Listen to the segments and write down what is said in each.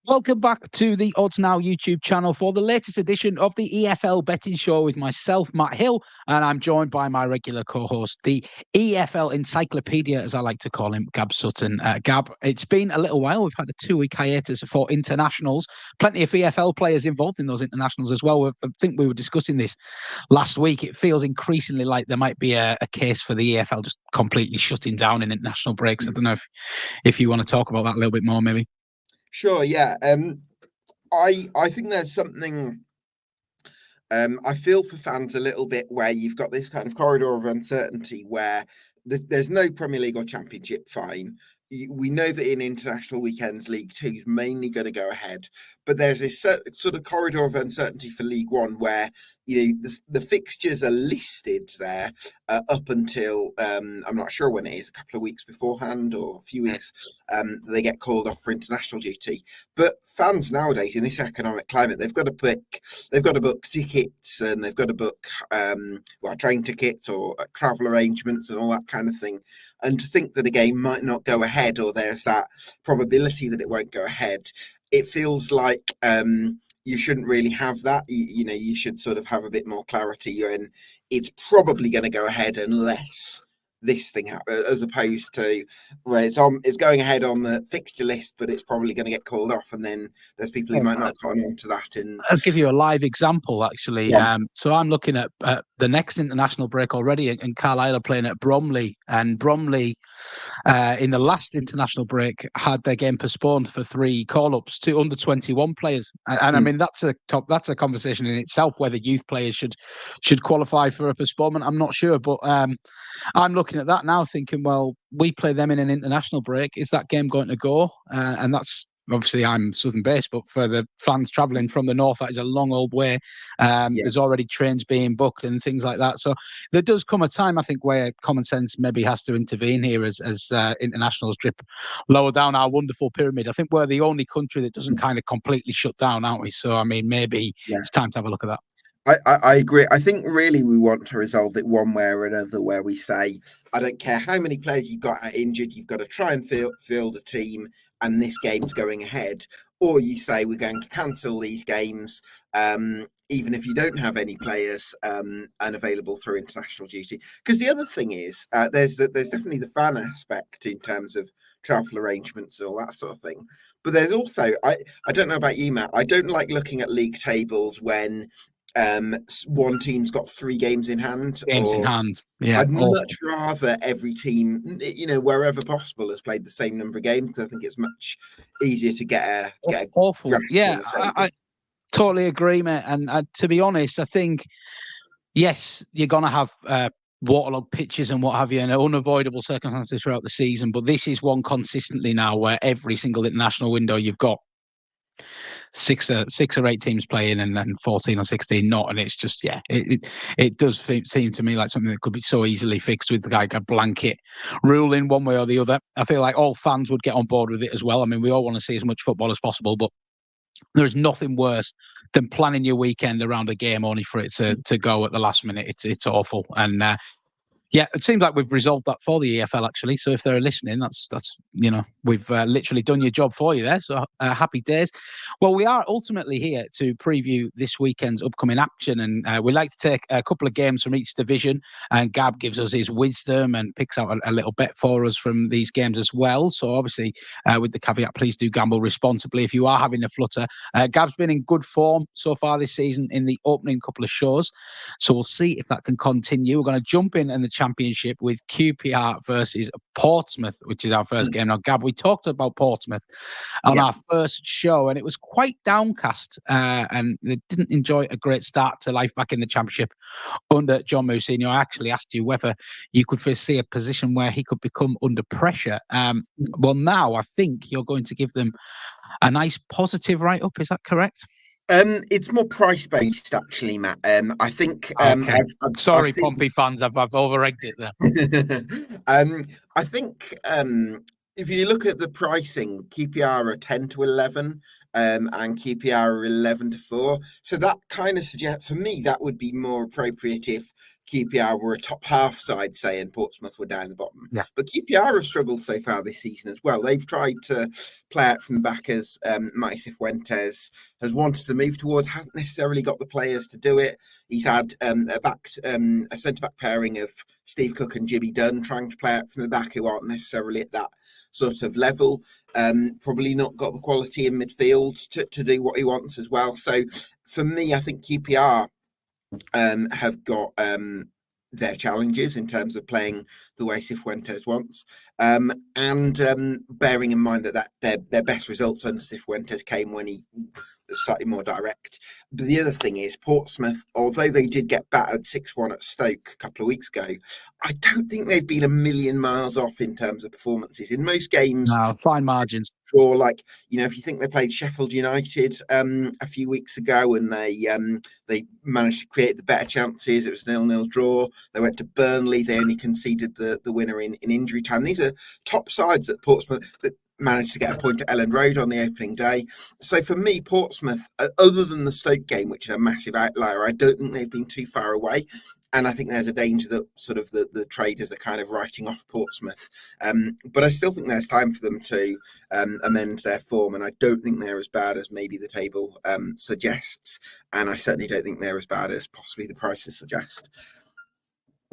Welcome back to the Odds Now YouTube channel for the latest edition of the EFL Betting Show with myself, Matt Hill, and I'm joined by my regular co-host, the EFL Encyclopedia, as I like to call him, Gab Sutton. Gab, it's been a little while. We've had a 2-week hiatus for internationals. Plenty of EFL players involved in those internationals as well. I think we were discussing this last week. It feels increasingly like there might be a case for the EFL just completely shutting down in international breaks. I don't know if you want to talk about that a little bit more, maybe. Sure, yeah. I think there's something. I feel for fans a little bit where you've got this kind of corridor of uncertainty where there's no Premier League or Championship, fine. We know that in international weekends, League Two is mainly going to go ahead, but there's this sort of corridor of uncertainty for League One where the fixtures are listed there up until I'm not sure when it is, a couple of weeks beforehand or a few weeks. They get called off for international duty, but fans nowadays in this economic climate, they've got to book tickets and they've got to book train tickets or travel arrangements and all that kind of thing. And to think that a game might not go ahead or there's that probability that it won't go ahead, it feels like you shouldn't really have that. You should sort of have a bit more clarity, and it's probably going to go ahead unless this thing happens, as opposed to where it's going ahead on the fixture list, but it's probably going to get called off, and then there's people who might not have gotten onto that. And I'll give you a live example, actually. Yeah. So I'm looking at the next international break already, and Carlisle are playing at Bromley, and Bromley in the last international break had their game postponed for 3 call-ups to under 21 players, and I mean that's a conversation in itself whether youth players should qualify for a postponement. I'm not sure, but I'm looking at that now thinking, well, we play them in an international break. Is that game going to go? And that's obviously I'm Southern based, but for the fans travelling from the north, that is a long old way. There's already trains being booked and things like that. So there does come a time, I think, where common sense maybe has to intervene here as internationals drip lower down our wonderful pyramid. I think we're the only country that doesn't kind of completely shut down, aren't we? So, I mean, maybe it's time to have a look at that. I agree. I think really we want to resolve it one way or another, where we say, I don't care how many players you've got injured, you've got to try and field a team, and this game's going ahead. Or you say we're going to cancel these games, even if you don't have any players unavailable through international duty. Because the other thing is, there's definitely the fan aspect in terms of travel arrangements and all that sort of thing. But there's also, I don't know about you, Matt, I don't like looking at league tables when one team's got 3 games in hand. Yeah, I'd much rather every team, wherever possible, has played the same number of games, because I think it's much easier to get a awful. Yeah, I totally agree, mate. And to be honest, I think yes, you're gonna have waterlogged pitches and what have you, and unavoidable circumstances throughout the season. But this is one consistently now where every single international window you've got 6 or 8 teams playing and then 14 or 16 not, and it's just it does seem to me like something that could be so easily fixed with like a blanket ruling one way or the other. I feel like all fans would get on board with it as well. I mean, we all want to see as much football as possible, but there's nothing worse than planning your weekend around a game only for it to go at the last minute. It's awful. And yeah, it seems like we've resolved that for the EFL, actually. So if they're listening, that's we've literally done your job for you there. So happy days. Well, we are ultimately here to preview this weekend's upcoming action, and we like to take a couple of games from each division, and Gab gives us his wisdom and picks out a little bet for us from these games as well. So obviously, with the caveat, please do gamble responsibly if you are having a flutter. Gab's been in good form so far this season in the opening couple of shows, so we'll see if that can continue. We're going to jump in the Championship with QPR versus Portsmouth, which is our first game. Now, Gab, we talked about Portsmouth on our first show, and it was quite downcast, and they didn't enjoy a great start to life back in the Championship under John Mousinho. I actually asked you whether you could foresee a position where he could become under pressure. Well, now I think you're going to give them a nice positive write-up. Is that correct? It's more price-based, actually, Matt. I think. Okay. Sorry, Pompey fans, I've over-egged it there. I think if you look at the pricing, QPR are 10-11, and QPR are 11-4. So that kind of suggests, for me, that would be more appropriate if QPR were a top half side, say, and Portsmouth were down the bottom. Yeah. But QPR have struggled so far this season as well. They've tried to play out from the back, as Mauricio Fuentes has wanted to move towards, hasn't necessarily got the players to do it. He's had a centre-back pairing of Steve Cook and Jimmy Dunn trying to play out from the back, who aren't necessarily at that sort of level. Probably not got the quality in midfield to do what he wants as well. So for me, I think QPR have got their challenges in terms of playing the way Cifuentes wants, and bearing in mind that their best results under Cifuentes came when he was slightly more direct. But the other thing is Portsmouth, although they did get battered 6-1 at Stoke a couple of weeks ago, I don't think they've been a million miles off in terms of performances. In most games, no, fine margins. Or like, if you think they played Sheffield United a few weeks ago and they managed to create the better chances, it was a 0-0 draw. They went to Burnley, they only conceded the winner in injury time. These are top sides at Portsmouth that managed to get a point at Ellen Road on the opening day. So for me, Portsmouth, other than the Stoke game, which is a massive outlier, I don't think they've been too far away. And I think there's a danger that sort of the traders are kind of writing off Portsmouth. But I still think there's time for them to amend their form. And I don't think they're as bad as maybe the table suggests. And I certainly don't think they're as bad as possibly the prices suggest.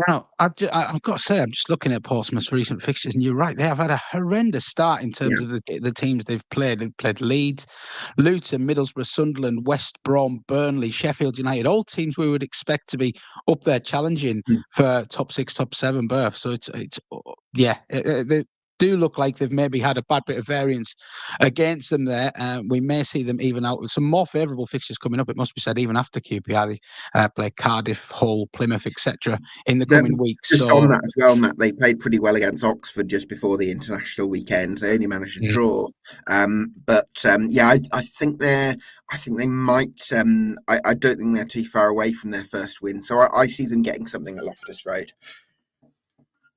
Now, I've got to say, I'm just looking at Portsmouth's recent fixtures, and you're right. They have had a horrendous start in terms of the teams they've played. They've played Leeds, Luton, Middlesbrough, Sunderland, West Brom, Burnley, Sheffield United, all teams we would expect to be up there challenging for top 6, top 7 berth. So they do look like they've maybe had a bad bit of variance against them there. We may see them even out with some more favourable fixtures coming up. It must be said, even after QPR, they play Cardiff, Hull, Plymouth, etc. in the coming weeks. Just on that as well, Matt, they played pretty well against Oxford just before the international weekend. They only managed to draw, I think they might. I don't think they're too far away from their first win, so I see them getting something at Loftus Road.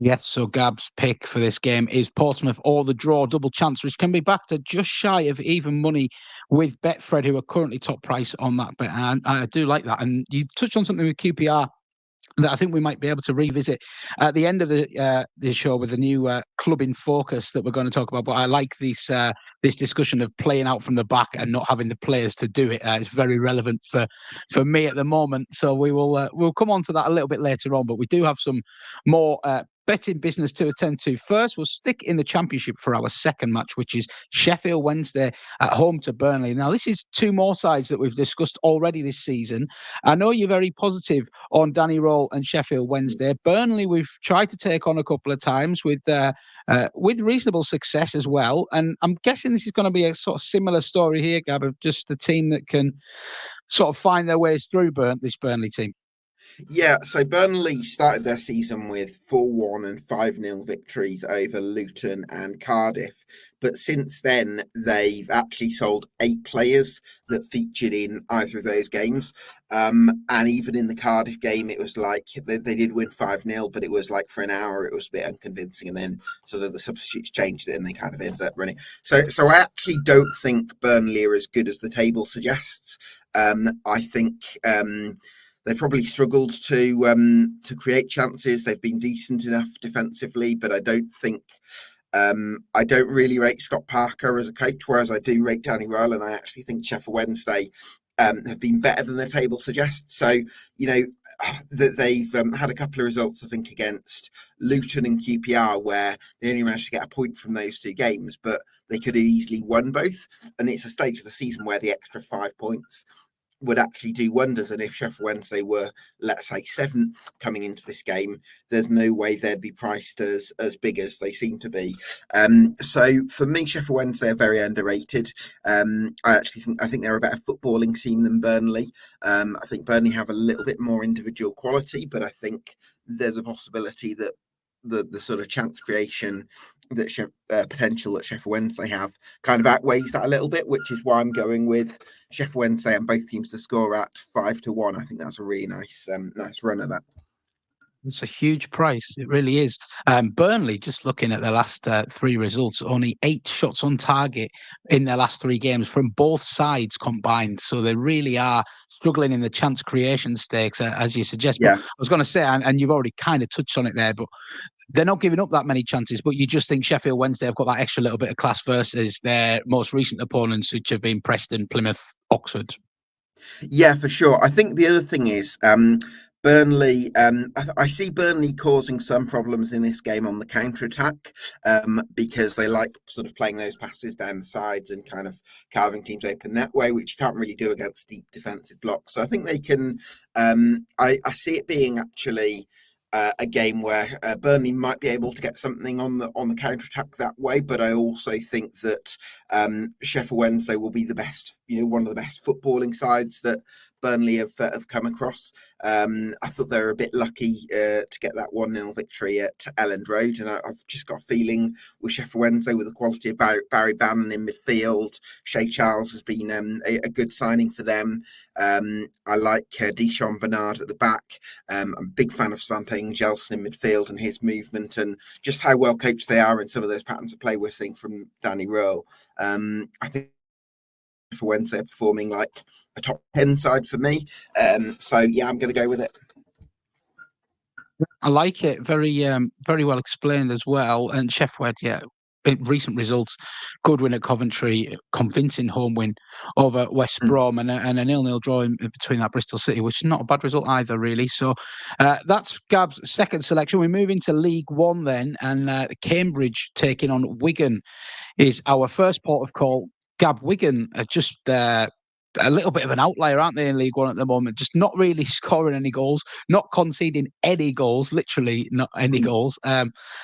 Yes, so Gab's pick for this game is Portsmouth or the draw double chance, which can be backed at just shy of even money with Betfred, who are currently top price on that bet. And I do like that. And you touched on something with QPR that I think we might be able to revisit at the end of the show with a new club in focus that we're going to talk about. But I like this discussion of playing out from the back and not having the players to do it. It's very relevant for me at the moment. So we'll come on to that a little bit later on. But we do have some more betting business to attend to. First, we'll stick in the Championship for our second match, which is Sheffield Wednesday at home to Burnley. Now, this is two more sides that we've discussed already this season. I know you're very positive on Danny Roll and Sheffield Wednesday. Burnley, we've tried to take on a couple of times with reasonable success as well. And I'm guessing this is going to be a sort of similar story here, Gab, of just a team that can sort of find their ways through this Burnley team. Yeah, so Burnley started their season with 4-1 and 5-0 victories over Luton and Cardiff. But since then, they've actually sold 8 players that featured in either of those games. And even in the Cardiff game, it was like they did win 5-0, but it was like for an hour, it was a bit unconvincing. And then sort of the substitutes changed it and they kind of ended up running. So I actually don't think Burnley are as good as the table suggests. I think they probably struggled to create chances. They've been decent enough defensively, but I don't think I don't really rate Scott Parker as a coach, whereas I do rate Danny Roll, and I actually think Sheffield Wednesday have been better than the table suggests. So, that they've had a couple of results, I think, against Luton and QPR, where they only managed to get a point from those 2 games, but they could have easily won both. And it's a stage of the season where the extra 5 points would actually do wonders. And if Sheffield Wednesday were, let's say, 7th coming into this game, there's no way they'd be priced as big as they seem to be. So for me, Sheffield Wednesday are very underrated. I think they're a better footballing team than Burnley. I think Burnley have a little bit more individual quality, but I think there's a possibility that the sort of chance creation that potential that Sheffield Wednesday have kind of outweighs that a little bit, which is why I'm going with Sheffield Wednesday and both teams to score at 5-1. I think that's a really nice run of that. It's a huge price. It really is. Burnley, just looking at the last 3 results, only 8 shots on target in their last 3 games from both sides combined. So they really are struggling in the chance creation stakes, as you suggest. But Yeah. I was going to say, and you've already kind of touched on it there, but they're not giving up that many chances. But you just think Sheffield Wednesday have got that extra little bit of class versus their most recent opponents, which have been Preston, Plymouth, Oxford. Yeah, for sure. I think the other thing is Burnley. I see Burnley causing some problems in this game on the counter attack because they like sort of playing those passes down the sides and kind of carving teams open that way, which you can't really do against deep defensive blocks. So I think they can. I see it being actually a game where Burnley might be able to get something on the counter attack that way, but I also think that Sheffield Wednesday will be the best, one of the best footballing sides that Burnley have come across. I thought they were a bit lucky to get that 1-0 victory at Elland Road, and I've just got a feeling with Sheffield Wednesday, with the quality of Barry Bannon in midfield, Shea Charles has been a good signing for them. I like Dishon Bernard at the back. I'm a big fan of Svante Gelson in midfield and his movement and just how well coached they are in some of those patterns of play we're seeing from Danny Rowe. I think for Wednesday performing like a top 10 side for me. So yeah, I'm going to go with it. I like it. Very well explained as well. And Sheffield, yeah, recent results, good win at Coventry, convincing home win over West Brom, and a 0-0 draw in between that Bristol City, which is not a bad result either, really. So that's Gab's second selection. We move into League One then, and Cambridge taking on Wigan is our first port of call. Gab, Wigan are just a little bit of an outlier, aren't they, in League One at the moment? Just not really scoring any goals, not conceding any goals, literally not any goals.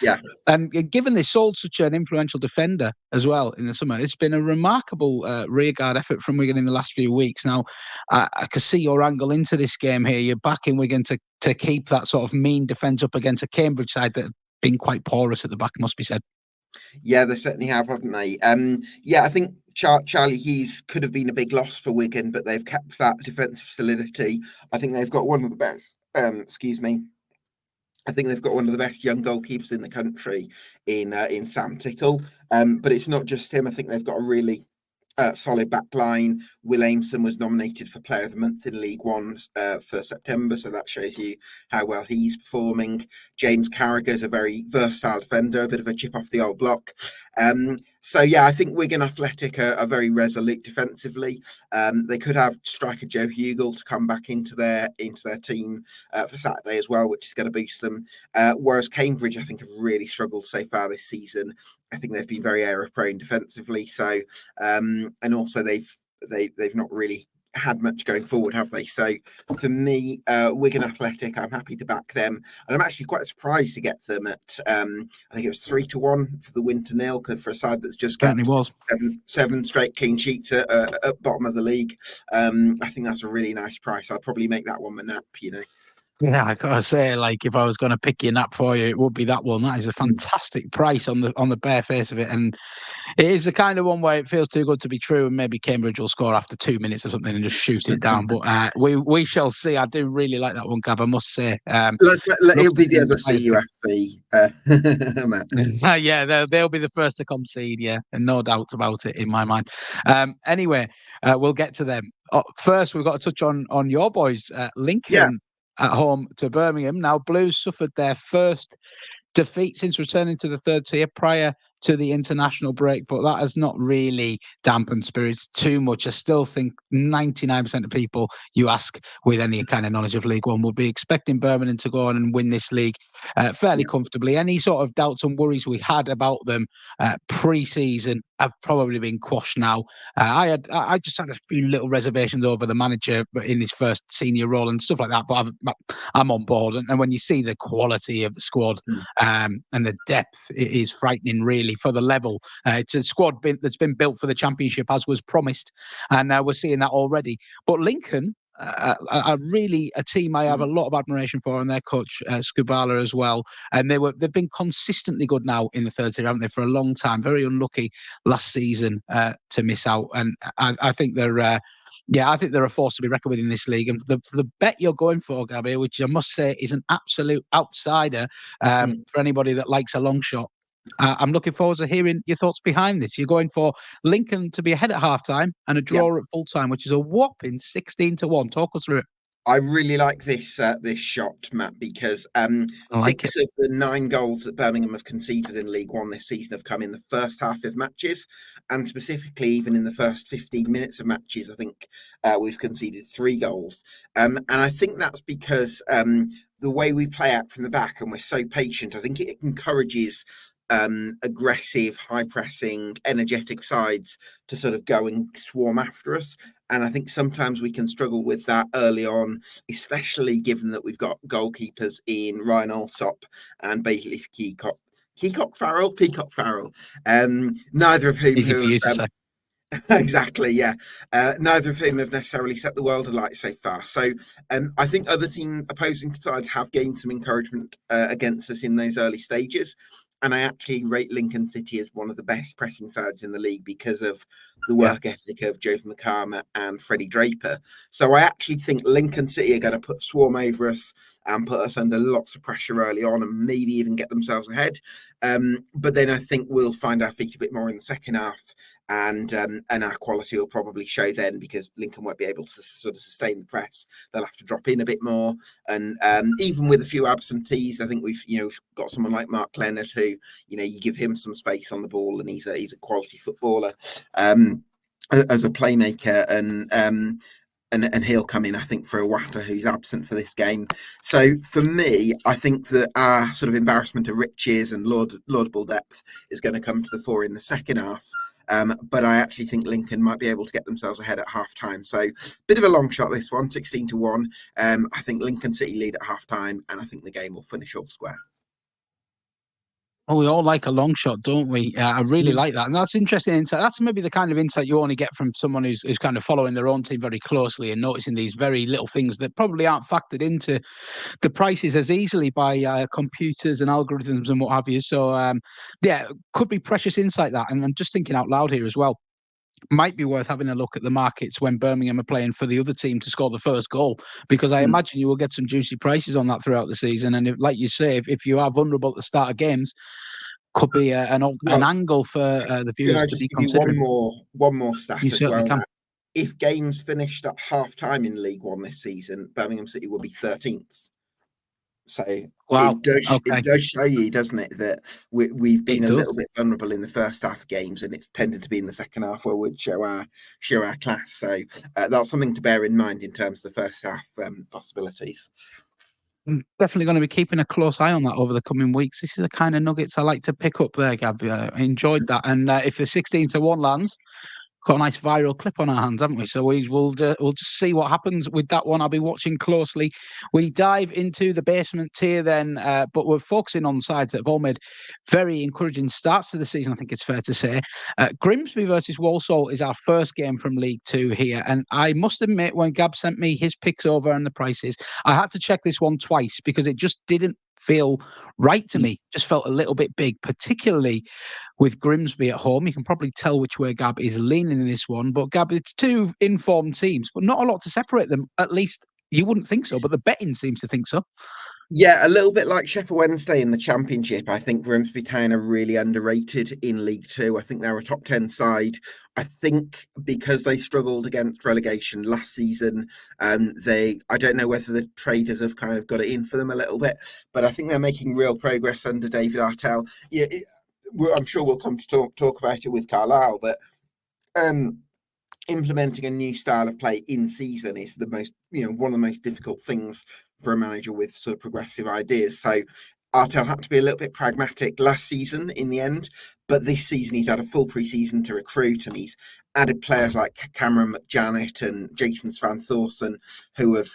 Yeah. And given they sold such an influential defender as well in the summer, it's been a remarkable rearguard effort from Wigan in the last few weeks. Now, I can see your angle into this game here. You're backing Wigan to keep that sort of mean defence up against a Cambridge side that have been quite porous at the back, must be said. Yeah, they certainly have, haven't they? Yeah, I think Charlie Hughes could have been a big loss for Wigan, but they've kept that defensive solidity. I think they've got one of the best. Excuse me. I think they've got one of the best young goalkeepers in the country in Sam Tickle. But it's not just him. I think they've got a really solid back line. Will Aimson was nominated for Player of the Month in League One for September, so that shows you how well he's performing. James Carragher is a very versatile defender, a bit of a chip off the old block. So yeah, I think Wigan Athletic are very resolute defensively. They could have striker Joe Hugel to come back into their team for Saturday as well, which is going to boost them. Whereas Cambridge, I think, have really struggled so far this season. I think they've been very error prone defensively. So, and also they've not really had much going forward, have they? So for me, Wigan Athletic, I'm happy to back them, and I'm actually quite surprised to get them at I think it was 3-1 for the win to nil for a side that's just kept seven straight clean sheets at bottom of the league. I think that's a really nice price. I'd probably make that one my nap, Yeah, I gotta say, like, if I was going to pick your nap for you, it would be that one. That is a fantastic price on the bare face of it, and it is the kind of one where it feels too good to be true, and maybe Cambridge will score after 2 minutes or something and just shoot it down. But we shall see. I do really like that one, Gab, I must say. It'll be the other CUFC, Matt. Yeah, they'll be the first to concede. Yeah, and no doubt about it in my mind. Anyway, we'll get to them. First, we've got to touch on your boys, Lincoln. At home to Birmingham. Now, Blues suffered their first defeat since returning to the third tier prior to the international break, but that has not really dampened spirits too much. I still think 99% of people you ask with any kind of knowledge of League One would be expecting Birmingham to go on and win this league fairly comfortably. Any sort of doubts and worries we had about them pre-season have probably been quashed now. I just had a few little reservations over the manager in his first senior role and stuff like that, but I'm on board. And when you see the quality of the squad and the depth, it is frightening, really, for the level. It's a squad that's been built for the Championship, as was promised, and we're seeing that already. But Lincoln a team I have a lot of admiration for, and their coach Skubala as well. And they've been consistently good now in the third tier, haven't they, for a long time? Very unlucky last season to miss out, and I think they're. I think they're a force to be reckoned with in this league. And for the bet you're going for, Gabby, which I must say is an absolute outsider for anybody that likes a long shot. I'm looking forward to hearing your thoughts behind this. You're going for Lincoln to be ahead at half-time and a draw at full-time, which is a whopping 16-1. Talk us through it. I really like this shot, Matt, because like 6 of the 9 goals that Birmingham have conceded in League One this season have come in the first half of matches, and specifically even in the first 15 minutes of matches, I think we've conceded 3 goals. And I think that's because the way we play out from the back and we're so patient, I think it encourages aggressive, high-pressing, energetic sides to sort of go and swarm after us. And I think sometimes we can struggle with that early on, especially given that we've got goalkeepers in Ryan Alsop and basically Peacock Farrell. Neither of whom easy for you to say. Exactly, yeah. Neither of whom have necessarily set the world alight so far. So I think other opposing sides have gained some encouragement against us in those early stages. And I actually rate Lincoln City as one of the best pressing sides in the league because of the work ethic of Joseph McCarmer and Freddie Draper. So I actually think Lincoln City are going to swarm over us and put us under lots of pressure early on and maybe even get themselves ahead. But then I think we'll find our feet a bit more in the second half, and our quality will probably show then because Lincoln won't be able to sort of sustain the press. They'll have to drop in a bit more, and even with a few absentees, I think we've got someone like Mark Leonard who you give him some space on the ball and he's a quality footballer as a playmaker, and he'll come in, I think, for Iwata, who's absent for this game. So for me, I think that our sort of embarrassment of riches and laudable depth is going to come to the fore in the second half. But I actually think Lincoln might be able to get themselves ahead at half-time. So bit of a long shot, this one, 16-1. I think Lincoln City lead at half-time, and I think the game will finish all square. Oh, we all like a long shot, don't we? I really like that. And that's interesting insight. That's maybe the kind of insight you only get from someone who's kind of following their own team very closely and noticing these very little things that probably aren't factored into the prices as easily by computers and algorithms and what have you. So, could be precious insight, that. And I'm just thinking out loud here as well. Might be worth having a look at the markets when Birmingham are playing for the other team to score the first goal, because I imagine you will get some juicy prices on that throughout the season. And like you say, if you are vulnerable at the start of games, could be an angle for the viewers to be considering. One more stat you as certainly well. Can. If games finished at half time in League One this season, Birmingham City will be 13th. So it does show you, doesn't it, that we've been a little bit vulnerable in the first half of games, and it's tended to be in the second half where we'd show our class. So that's something to bear in mind in terms of the first half possibilities. I'm definitely going to be keeping a close eye on that over the coming weeks. This is the kind of nuggets I like to pick up there, Gab. I enjoyed that. And if the 16-1 lands, got a nice viral clip on our hands, haven't we? So we'll just see what happens with that one. I'll be watching closely. We dive into the basement tier then, but we're focusing on sides that have all made very encouraging starts to the season, I think it's fair to say. Grimsby versus Walsall is our first game from League Two here. And I must admit, when Gab sent me his picks over and the prices, I had to check this one twice because it just didn't feel right to me. Just felt a little bit big, particularly with Grimsby at home. You can probably tell which way Gab is leaning in this one. But Gab, it's two informed teams, but not a lot to separate them. At least you wouldn't think so, but the betting seems to think so. Yeah, a little bit like Sheffield Wednesday in the Championship. I think Grimsby Town are really underrated in League Two. I think they're a top 10 side. I think because they struggled against relegation last season, I don't know whether the traders have kind of got it in for them a little bit, but I think they're making real progress under David Artell. Yeah, I'm sure we'll come to talk about it with Carlisle, but implementing a new style of play in season is the most, one of the most difficult things for a manager with sort of progressive ideas. So Artell had to be a little bit pragmatic last season in the end, but this season he's had a full pre-season to recruit, and he's added players like Cameron McJanet and Jason Van Thorson, who have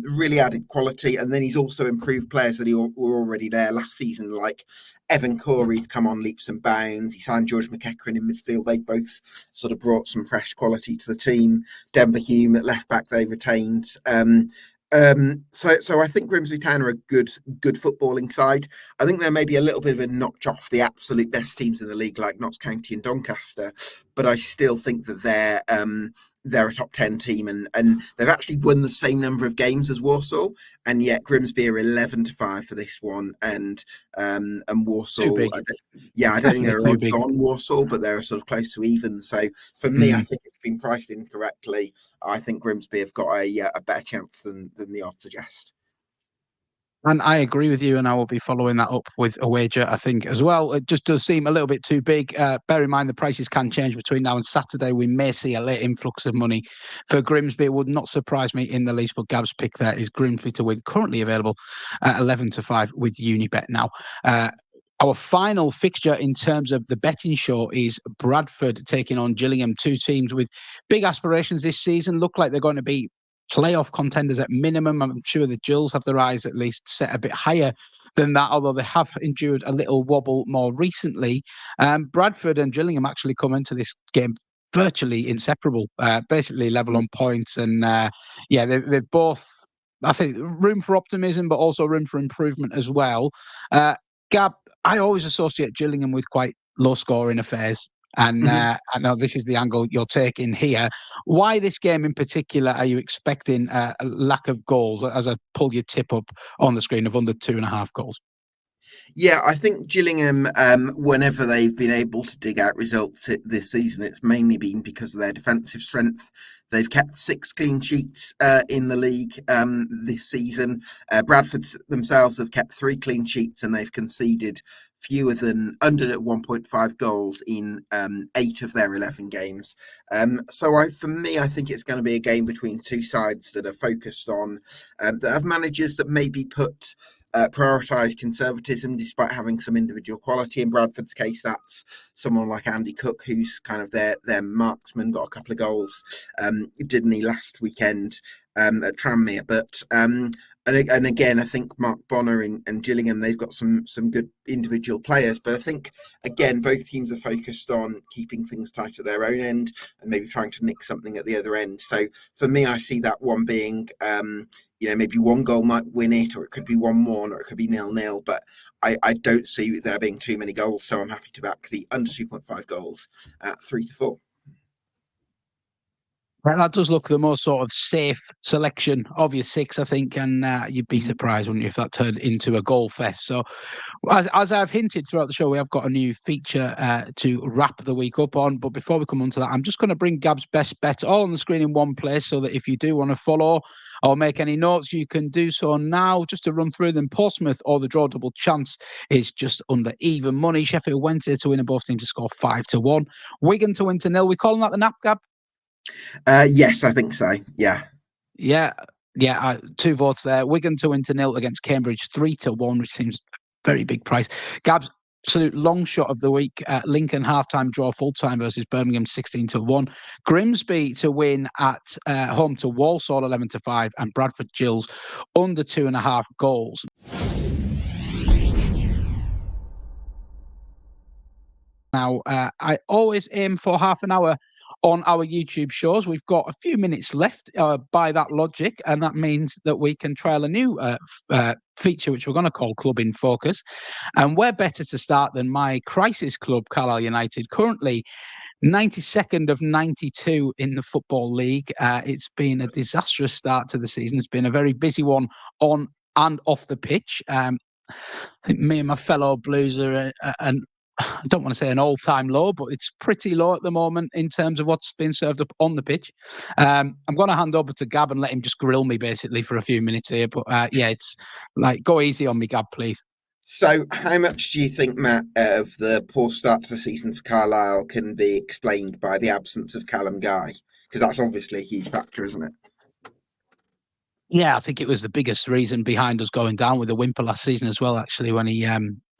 really added quality. And then he's also improved players that were already there last season, like Evan Corey's come on leaps and bounds. He signed George McEachran in midfield. They both sort of brought some fresh quality to the team. Denver Hume at left back they retained. So I think Grimsby Town are a good footballing side. I think they're maybe a little bit of a notch off the absolute best teams in the league, like Notts County and Doncaster, but I still think that they're a top 10 team, and they've actually won the same number of games as Walsall, and yet Grimsby are 11-5 for this one, and Walsall, I don't think they're odds on Walsall, but they're sort of close to even. So for me, I think it's been priced incorrectly. I think Grimsby have got a better chance than the odds suggest. And I agree with you, and I will be following that up with a wager, I think, as well. It just does seem a little bit too big. Bear in mind, the prices can change between now and Saturday. We may see a late influx of money for Grimsby. It would not surprise me in the least, but Gab's pick there is Grimsby to win, currently available at 11-5 with Unibet now. Our final fixture in terms of the betting show is Bradford taking on Gillingham, two teams with big aspirations this season. Look like they're going to be playoff contenders at minimum. I'm sure the Gills have their eyes at least set a bit higher than that, although they have endured a little wobble more recently. Bradford and Gillingham actually come into this game virtually inseparable, basically level on points. And they're both, I think, room for optimism, but also room for improvement as well. Gab, I always associate Gillingham with quite low scoring affairs. And I know this is the angle you're taking here. Why this game in particular are you expecting a lack of goals, as I pull your tip up on the screen, of under 2.5 goals? Yeah, I think Gillingham, whenever they've been able to dig out results this season, it's mainly been because of their defensive strength. They've kept 6 clean sheets in the league this season. Bradford themselves have kept 3 clean sheets, and they've conceded fewer than under 1.5 goals in 8 of their 11 games. For me, I think it's going to be a game between two sides that are focused on, that have managers that maybe prioritise conservatism despite having some individual quality. In Bradford's case, that's someone like Andy Cook, who's kind of their marksman, got a couple of goals, didn't he, last weekend at Tranmere? But and again, I think Mark Bonner and Gillingham, they've got some good individual players, but I think again both teams are focused on keeping things tight at their own end and maybe trying to nick something at the other end. So for me, I see that one being maybe one goal might win it, or it could be 1-1, or it could be 0-0. But I don't see there being too many goals, so I'm happy to back the under 2.5 goals at 3-4. Well, that does look the most sort of safe selection of your 6, I think, and you'd be surprised, wouldn't you, if that turned into a goal fest. So, as I've hinted throughout the show, we have got a new feature to wrap the week up on. But before we come on to that, I'm just going to bring Gab's best bet all on the screen in one place, so that if you do want to follow or make any notes, you can do so now. Just to run through them: Portsmouth or the draw double chance is just under even money. Sheffield Wednesday to win, and both teams to score 5-1. Wigan to win to 0. We calling that the nap, Gab? Yes, I think so. Yeah. 2 votes there. Wigan to win to 0 against Cambridge, 3-1, which seems a very big price. Gab's absolute long shot of the week: Lincoln halftime draw full time versus Birmingham, 16-1. Grimsby to win at home to Walsall, 11-5, and Bradford Gills under 2.5 goals. Now, I always aim for half an hour on our YouTube shows. We've got a few minutes left by that logic, and that means that we can trial a new feature, which we're going to call Club in Focus. And where better to start than my crisis club, Carlisle United, currently 92nd of 92 in the Football League. It's been a disastrous start to the season. It's been a very busy one on and off the pitch. I think me and my fellow Blues are I don't want to say an all-time low, but it's pretty low at the moment in terms of what's been served up on the pitch. I'm going to hand over to Gab and let him just grill me basically for a few minutes here. But it's like, go easy on me, Gab, please. So how much do you think, Matt, of the poor start to the season for Carlisle can be explained by the absence of Callum Guy? Because that's obviously a huge factor, isn't it? Yeah, I think it was the biggest reason behind us going down with the whimper last season as well, actually, when he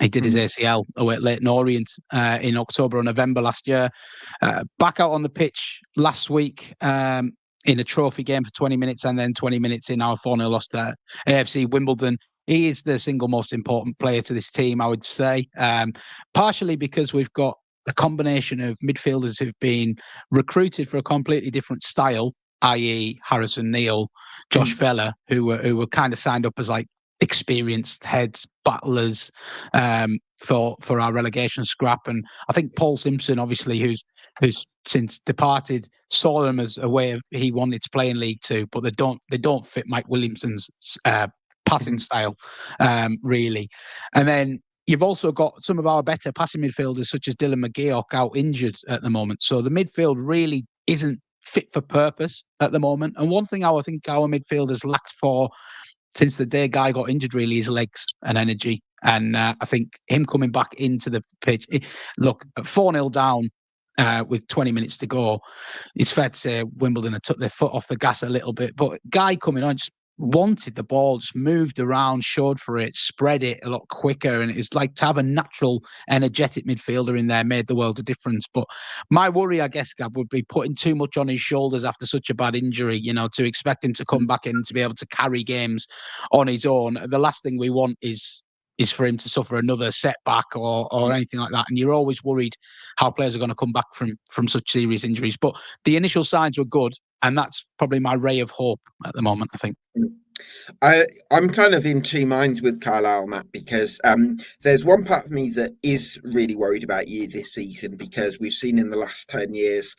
did his ACL away at Leyton Orient in October or November last year. Back out on the pitch last week in a trophy game for 20 minutes and then 20 minutes in our 4-0 loss to AFC Wimbledon. He is the single most important player to this team, I would say, partially because we've got a combination of midfielders who've been recruited for a completely different style, i.e. Harrison Neal, Josh Feller, who were kind of signed up as like experienced heads, battlers for our relegation scrap. And I think Paul Simpson, obviously, who's since departed, saw them as a way of he wanted to play in League Two, but they don't fit Mike Williamson's passing style, really. And then you've also got some of our better passing midfielders, such as Dylan McGeoch, out injured at the moment. So the midfield really isn't fit for purpose at the moment. And one thing I think our midfielders lacked for since the day Guy got injured really is legs and energy. And I think him coming back into the pitch, look, 4-0 down with 20 minutes to go, it's fair to say Wimbledon had took their foot off the gas a little bit. But Guy coming on just wanted the ball, just moved around, showed for it, spread it a lot quicker. And it's like to have a natural, energetic midfielder in there made the world of difference. But my worry, I guess, Gab, would be putting too much on his shoulders after such a bad injury, to expect him to come back in to be able to carry games on his own. The last thing we want is for him to suffer another setback or anything like that. And you're always worried how players are going to come back from such serious injuries. But the initial signs were good. And that's probably my ray of hope at the moment, I think. I'm kind of in two minds with Carlisle, Matt, because there's one part of me that is really worried about you this season, because we've seen in the last 10 years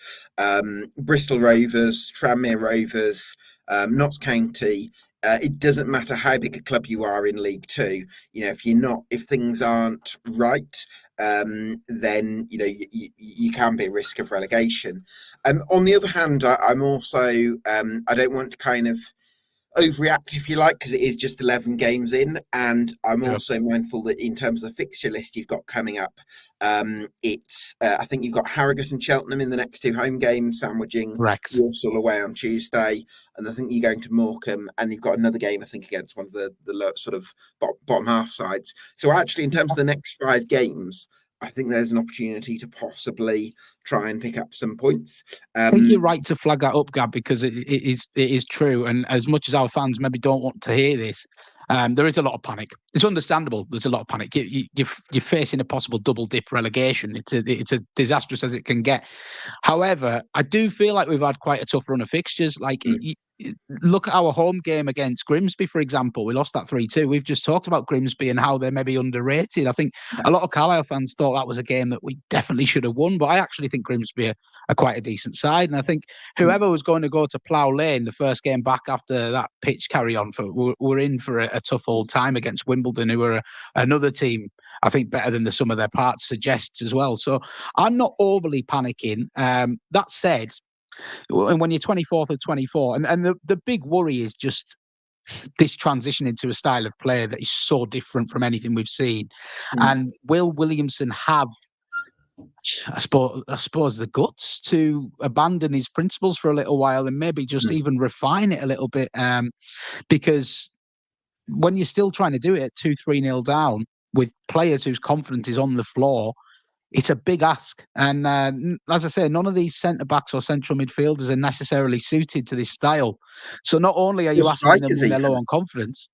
Bristol Rovers, Tranmere Rovers, Notts County. It doesn't matter how big a club you are in League Two. If things aren't right, then you can be at risk of relegation. On the other hand, I'm also I don't want to kind of overreact, if you like, because it is just 11 games in, and I'm also mindful that in terms of the fixture list you've got coming up, it's I think you've got Harrogate and Cheltenham in the next two home games, sandwiching Walsall away on Tuesday, and I think you're going to Morecambe, and you've got another game I think against one of the sort of bottom half sides. So actually, in terms of the next 5 games, I think there's an opportunity to possibly try and pick up some points. I think you're right to flag that up, Gab, because it is true. And as much as our fans maybe don't want to hear this, there is a lot of panic. It's understandable. There's a lot of panic. You're facing a possible double dip relegation. It's as disastrous as it can get. However, I do feel like we've had quite a tough run of fixtures. Like, look at our home game against Grimsby, for example. We lost that 3-2. We've just talked about Grimsby and how they're maybe underrated. I think a lot of Carlisle fans thought that was a game that we definitely should have won, but I actually think Grimsby are quite a decent side. And I think whoever was going to go to Plough Lane the first game back after that pitch carry on, we're in for a tough old time against Wimbledon, who are another team, I think, better than the sum of their parts suggests as well. So I'm not overly panicking. That said, when you're 24th or 24, and the big worry is just this transition into a style of player that is so different from anything we've seen. And will Williamson have, I suppose, the guts to abandon his principles for a little while and maybe just even refine it a little bit? Because when you're still trying to do it at 2-3-0 down with players whose confidence is on the floor, it's a big ask. And as I say, none of these centre-backs or central midfielders are necessarily suited to this style. So not only are you asking them when they're low on confidence,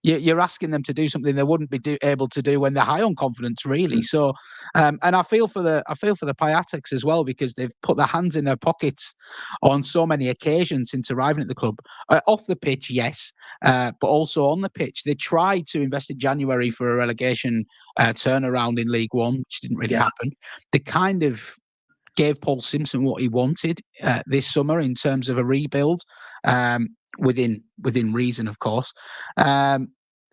you're asking them to do something they wouldn't be able to do when they're high on confidence, really. So, and I feel for the Piatics as well, because they've put their hands in their pockets on so many occasions since arriving at the club. Off the pitch, yes, but also on the pitch. They tried to invest in January for a relegation turnaround in League One, which didn't really happen. They kind of gave Paul Simpson what he wanted this summer in terms of a rebuild, within reason, of course.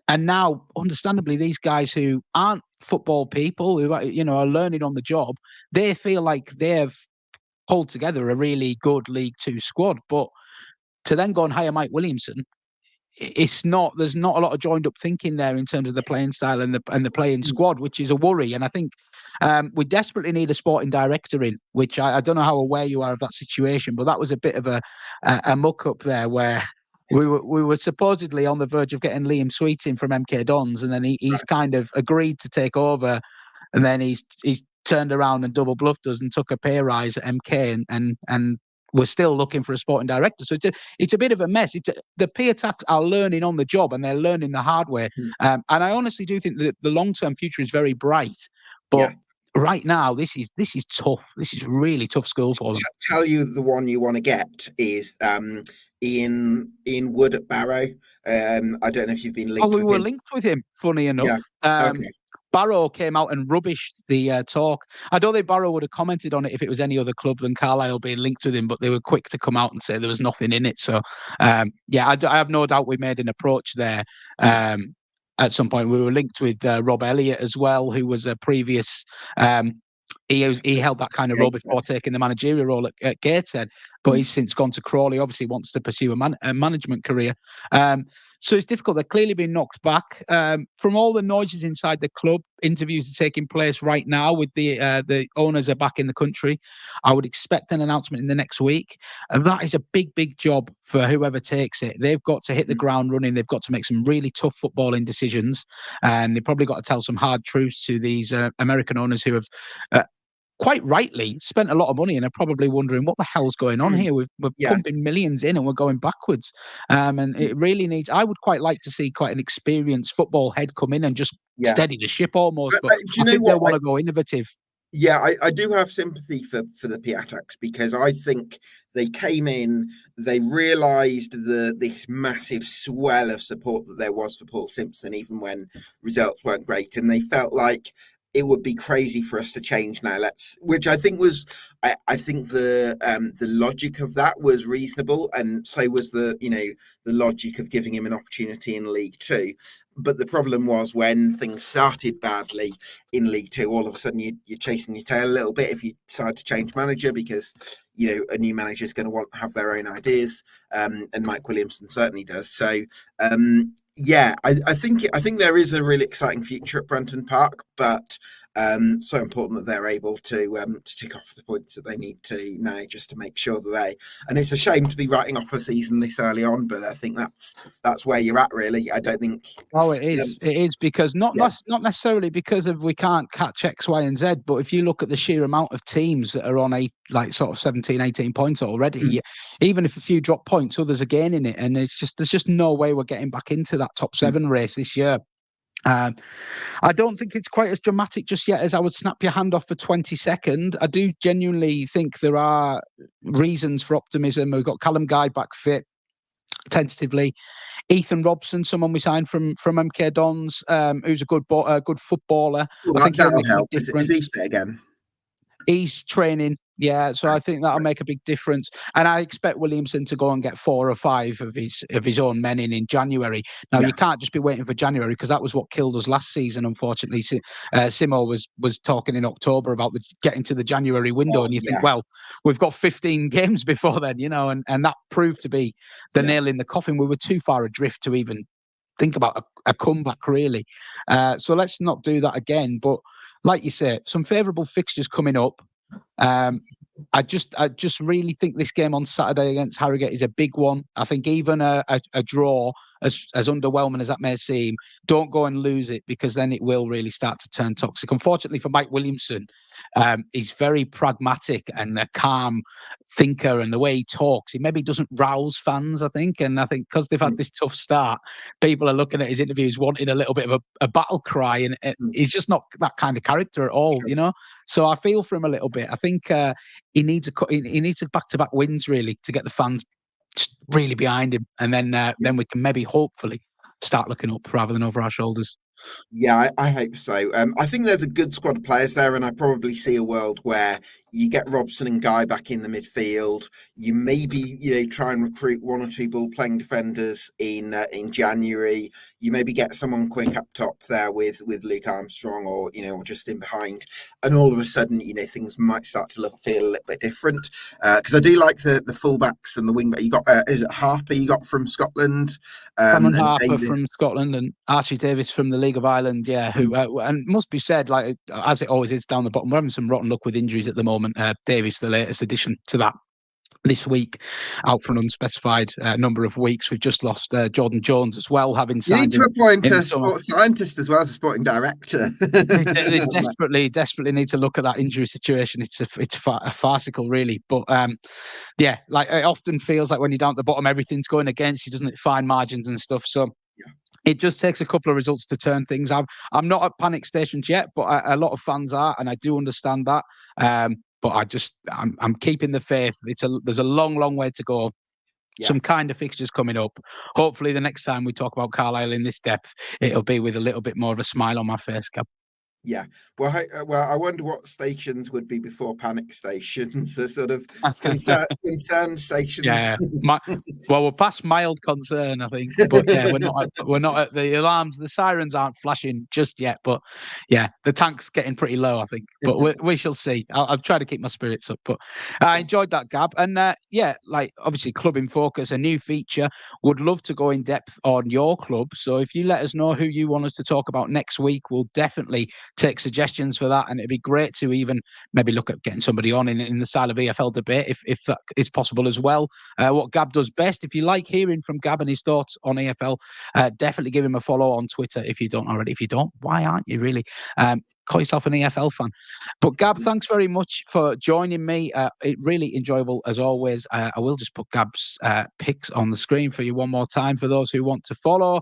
And now, understandably, these guys who aren't football people, who are learning on the job, they feel like they've pulled together a really good League Two squad. But to then go and hire Mike Williamson, there's not a lot of joined up thinking there in terms of the playing style and the playing squad, which is a worry. And I think we desperately need a sporting director in, which I don't know how aware you are of that situation, but that was a bit of a muck up there where we were supposedly on the verge of getting Liam Sweeting from MK Dons, and then he's kind of agreed to take over, and then he's turned around and double bluffed us and took a pay rise at MK, and we're still looking for a sporting director. So it's a bit of a mess. The P attacks are learning on the job, and they're learning the hard way. And I honestly do think that the long-term future is very bright. But right now, this is tough. This is really tough school for them. Tell you the one you want to get is Ian Wood at Barrow. I don't know if you've been linked with him. We were linked with him, funny enough. Yeah. Okay. Barrow came out and rubbished the talk. I don't think Barrow would have commented on it if it was any other club than Carlisle being linked with him, but they were quick to come out and say there was nothing in it. So, I have no doubt we made an approach there. At some point, we were linked with Rob Elliott as well, who was a previous. He held that kind of role before taking the managerial role at Gateshead, but he's since gone to Crawley. Obviously, wants to pursue a management career. So it's difficult. They're clearly being knocked back from all the noises inside the club. Interviews are taking place right now with the owners are back in the country. I would expect an announcement in the next week, and that is a big job for whoever takes it. They've got to hit the ground running. They've got to make some really tough footballing decisions, and they've probably got to tell some hard truths to these American owners who have. Quite rightly spent a lot of money and are probably wondering what the hell's going on here. We're pumping millions in and we're going backwards. And it really needs. I would quite like to see quite an experienced football head come in and just steady the ship almost. But I think they want to go innovative. Yeah, I do have sympathy for the Piataks, because I think they came in, they realised this massive swell of support that there was for Paul Simpson, even when results weren't great, and they felt like it would be crazy for us to change now. Which I think was, I think the logic of that was reasonable, and so was the logic of giving him an opportunity in League Two. But the problem was when things started badly in League Two, all of a sudden you're chasing your tail a little bit if you decide to change manager, because a new manager is going to want to have their own ideas, and Mike Williamson certainly does. So I think there is a really exciting future at Brenton Park, but so important that they're able to tick off the points that they need to now, just to make sure that and it's a shame to be writing off a season this early on, but I think that's where you're at, really. I don't think. Oh, it is. It is, because not necessarily because of we can't catch X, Y, and Z, but if you look at the sheer amount of teams that are on sort of 17, 18 points already, even if a few drop points, others are gaining it, and there's just no way we're getting back into that top 7 race this year. I don't think it's quite as dramatic just yet as I would snap your hand off for 22nd. I do genuinely think there are reasons for optimism. We've got Callum Guy back fit tentatively. Ethan Robson, someone we signed from MK Dons, who's a good footballer. Well, I think that'll help. Is he fit again? He's training, so I think that'll make a big difference. And I expect Williamson to go and get 4 or 5 of his own men in January. Now, you can't just be waiting for January, because that was what killed us last season, unfortunately. Simo was talking in October about getting to the January window, and you think, well, we've got 15 games before then, and that proved to be the nail in the coffin. We were too far adrift to even think about a comeback, really. So let's not do that again. But like you say, some favourable fixtures coming up. I just really think this game on Saturday against Harrogate is a big one. I think even a draw, as underwhelming as that may seem, don't go and lose it, because then it will really start to turn toxic. Unfortunately for Mike Williamson, he's very pragmatic and a calm thinker, and the way he talks, he maybe doesn't rouse fans, I think. And I think because they've had this tough start, people are looking at his interviews wanting a little bit of a battle cry, and he's just not that kind of character at all, So I feel for him a little bit. I think he needs a back-to-back wins, really, to get the fans just really behind him, and then we can maybe hopefully start looking up rather than over our shoulders. Yeah, I hope so. I think there's a good squad of players there, and I probably see a world where you get Robson and Guy back in the midfield. You maybe try and recruit 1 or 2 ball-playing defenders in January. You maybe get someone quick up top there with Luke Armstrong, or just in behind, and all of a sudden things might start to feel a little bit different. Because I do like the fullbacks and the wingback. You got is it Harper you got from Scotland? Cameron Harper Davis from Scotland, and Archie Davis from the League of Ireland, who and must be said, like as it always is down the bottom, we're having some rotten luck with injuries at the moment. Davis, the latest addition to that this week, out for an unspecified number of weeks. We've just lost Jordan Jones as well, having You need signed him to appoint in a the summer. sports scientist as well as a sporting director. They desperately need to look at that injury situation. It's farcical, really. But yeah, like it often feels like when you're down at the bottom, everything's going against you, doesn't it? Fine margins and stuff. So it just takes a couple of results to turn things. I'm not at panic stations yet, but a lot of fans are, and I do understand that. But I'm keeping the faith. There's a long way to go. Yeah. Some kind of fixtures coming up. Hopefully, the next time we talk about Carlisle in this depth, it'll be with a little bit more of a smile on my face, Gab. Yeah. Well, I wonder what stations would be before panic stations. The sort of concern stations. Yeah. We're past mild concern, I think. But yeah, we're not at the alarms. The sirens aren't flashing just yet. But yeah, the tank's getting pretty low, I think. But we shall see. I'll try to keep my spirits up. But I enjoyed that, Gab. And yeah, like obviously Club in Focus, a new feature. Would love to go in depth on your club. So if you let us know who you want us to talk about next week, we'll definitely take suggestions for that. And it'd be great to even maybe look at getting somebody on in the style of EFL debate if that is possible as well. What Gab does best. If you like hearing from Gab and his thoughts on EFL, definitely give him a follow on Twitter if you don't already. If you don't, why aren't you really? Call yourself an EFL fan. But Gab, thanks very much for joining me. It really enjoyable as always. I will just put Gab's picks on the screen for you one more time for those who want to follow.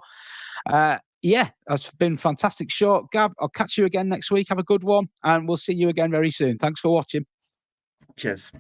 Yeah, that's been a fantastic show. Gab, I'll catch you again next week. Have a good one, and we'll see you again very soon. Thanks for watching. Cheers.